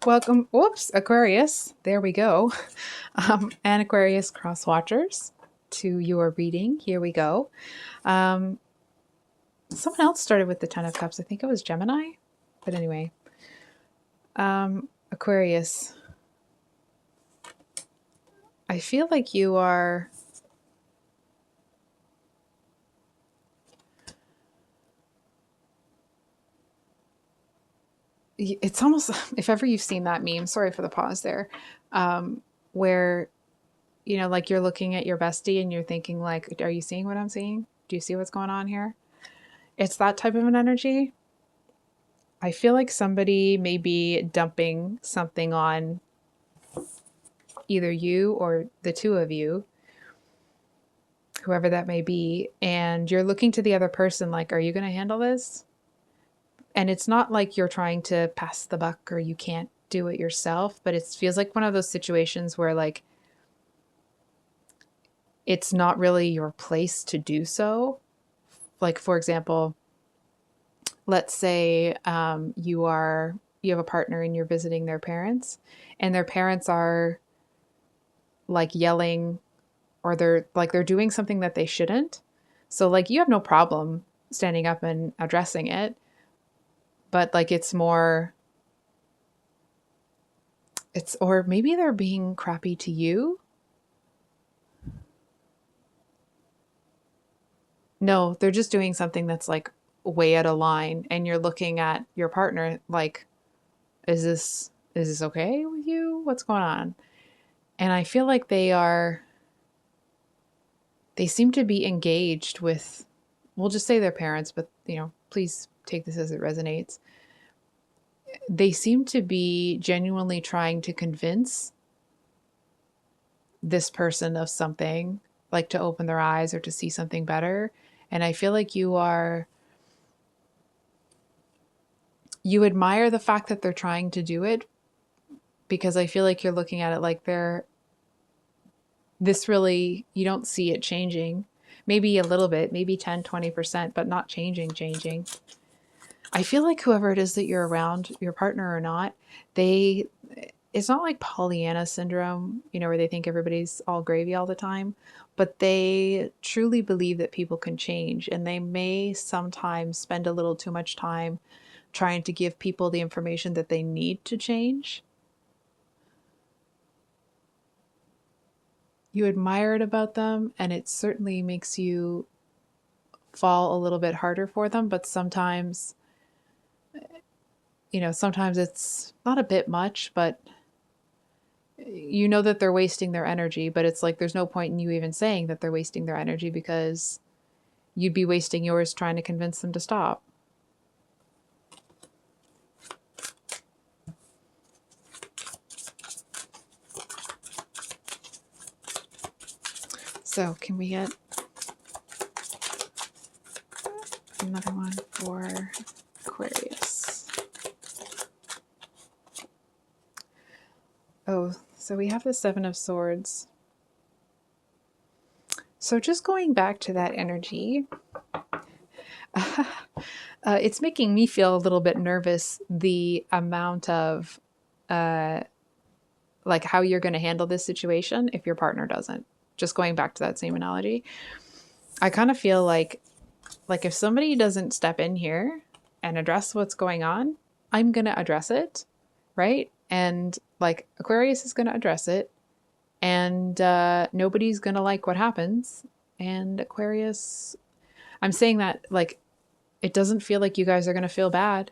Welcome, whoops, Aquarius. There we go. And Aquarius cross watchers to your reading. Here we go. Um, Someone else started with the Ten of Cups. I think it was Gemini. But anyway, Aquarius, I feel like you are. It's almost, if ever you've seen that meme, sorry for the pause there, where, like you're looking at your bestie and you're thinking, like, are you seeing what I'm seeing? Do you see what's going on here? It's that type of an energy. I feel like somebody may be dumping something on either you or the two of you, whoever that may be, and you're looking to the other person like, are you going to handle this? And it's not like you're trying to pass the buck or you can't do it yourself, but it feels like one of those situations where, like, it's not really your place to do so. Like, for example, let's say you have a partner and you're visiting their parents, and their parents are like yelling, or they're doing something that they shouldn't. So like you have no problem standing up and addressing it, but like or maybe they're being crappy to you. No, they're just doing something that's like way out of line, and you're looking at your partner like, is this okay with you? What's going on? And I feel like they seem to be engaged with, we'll just say their parents, but please take this as it resonates. They seem to be genuinely trying to convince this person of something, like to open their eyes or to see something better. And I feel like you admire the fact that they're trying to do it, because I feel like you're looking at it like you don't see it changing. Maybe a little bit, maybe 10, 20%, but not changing. I feel like whoever it is that you're around, your partner or not, it's not like Pollyanna syndrome, where they think everybody's all gravy all the time, but they truly believe that people can change, and they may sometimes spend a little too much time trying to give people the information that they need to change. You admire it about them, and it certainly makes you fall a little bit harder for them, but sometimes it's not a bit much, but you know that they're wasting their energy, but it's like there's no point in you even saying that they're wasting their energy, because you'd be wasting yours trying to convince them to stop. So can we get another one for Aquarius? Oh, so we have the Seven of Swords. So just going back to that energy, it's making me feel a little bit nervous, the amount of like how you're going to handle this situation if your partner doesn't. Just going back to that same analogy, I kind of feel like if somebody doesn't step in here and address what's going on, I'm going to address it, right? And like Aquarius is going to address it, and nobody's going to like what happens. And Aquarius, I'm saying that like it doesn't feel like you guys are going to feel bad.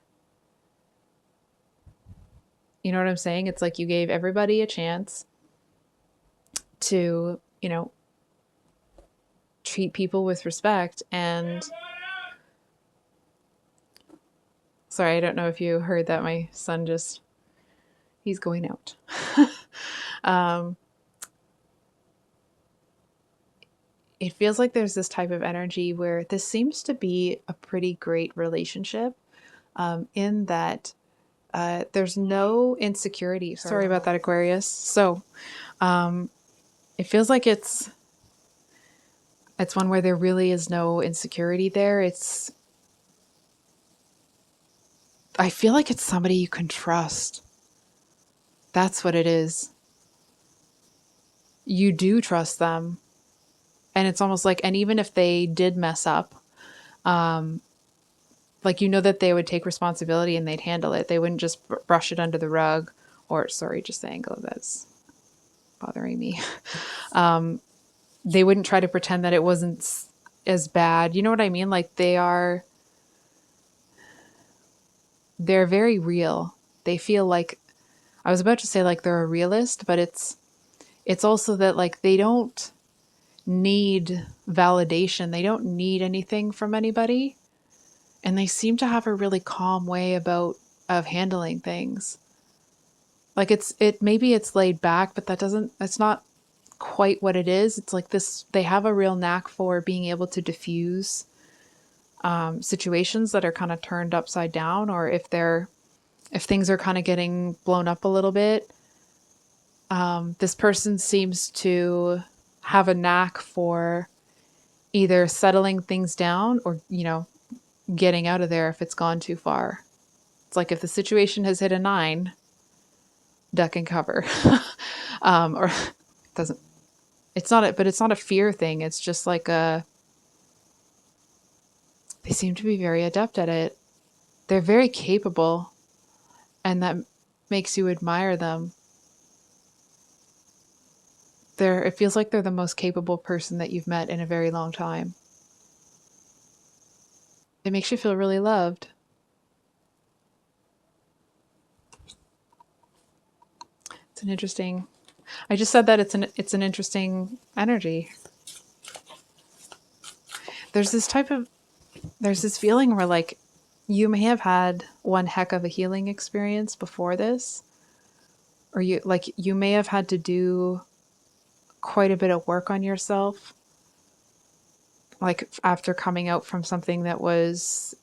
You know what I'm saying? It's like you gave everybody a chance to, treat people with respect. And sorry, I don't know if you heard that. My son he's going out. It feels like there's this type of energy where this seems to be a pretty great relationship, in that there's no insecurity. Sorry about that, Aquarius. So it feels like it's one where there really is no insecurity there. I feel like it's somebody you can trust. That's what it is. You do trust them. And it's almost like, and even if they did mess up, like, you know that they would take responsibility and they'd handle it. They wouldn't just brush it under the rug, or sorry, just the angle of that's bothering me. They wouldn't try to pretend that it wasn't as bad. You know what I mean? Like, they're very real. They feel like, I was about to say like they're a realist, but it's also that like they don't need validation. They don't need anything from anybody. And they seem to have a really calm way of handling things. Like, maybe it's laid back, but that's not quite what it is. It's like this, they have a real knack for being able to diffuse situations that are kind of turned upside down, or if things are kind of getting blown up a little bit. This person seems to have a knack for either settling things down or, getting out of there if it's gone too far. It's like if the situation has hit a 9, duck and cover. Or it doesn't, but it's not a fear thing. It's just like they seem to be very adept at it. They're very capable, and that makes you admire them. It feels like they're the most capable person that you've met in a very long time. It makes you feel really loved. It's an interesting, I just said that it's an interesting energy. There's this feeling where like you may have had one heck of a healing experience before this, or you may have had to do quite a bit of work on yourself, like after coming out from something it was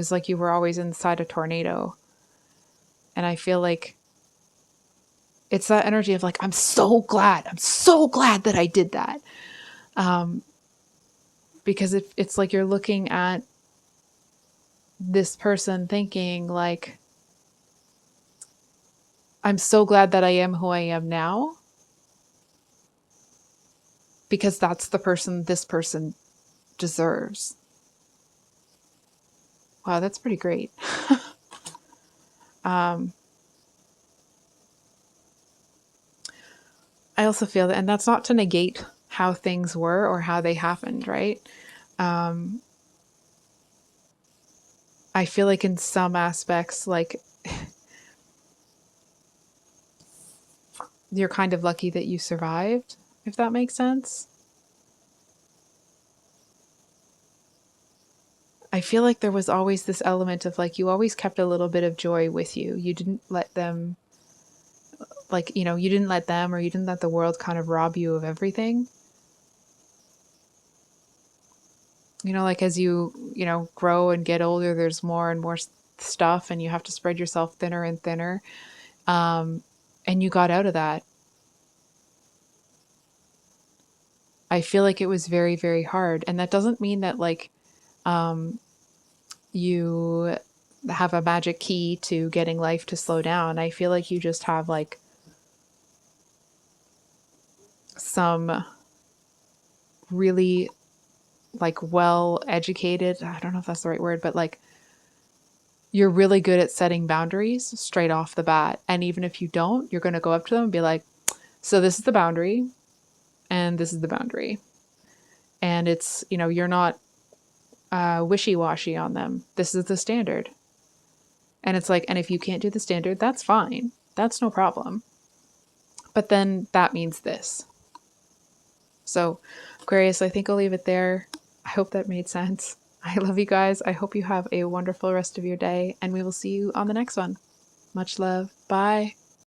like you were always inside a tornado. And I feel like it's that energy of like, I'm so glad that I did that. Because it's like you're looking at this person thinking like, I'm so glad that I am who I am now, because that's the person this person deserves. Wow, that's pretty great. I also feel that, and that's not to negate how things were or how they happened, right? I feel like in some aspects, like you're kind of lucky that you survived, if that makes sense. I feel like there was always this element of like, you always kept a little bit of joy with you. You didn't let them, like, you didn't let them, or you didn't let the world kind of rob you of everything. Like as you grow and get older, there's more and more stuff, and you have to spread yourself thinner and thinner. And you got out of that. I feel like it was very, very hard. And that doesn't mean that like, you have a magic key to getting life to slow down. I feel like you just have like some really like well educated, I don't know if that's the right word, but like you're really good at setting boundaries straight off the bat. And even if you don't, you're going to go up to them and be like, so this is the boundary and this is the boundary. And it's, you're not wishy-washy on them. This is the standard. And it's like, and if you can't do the standard, that's fine. That's no problem. But then that means this. So Aquarius, I think I'll leave it there. I hope that made sense. I love you guys. I hope you have a wonderful rest of your day, and we will see you on the next one. Much love. Bye.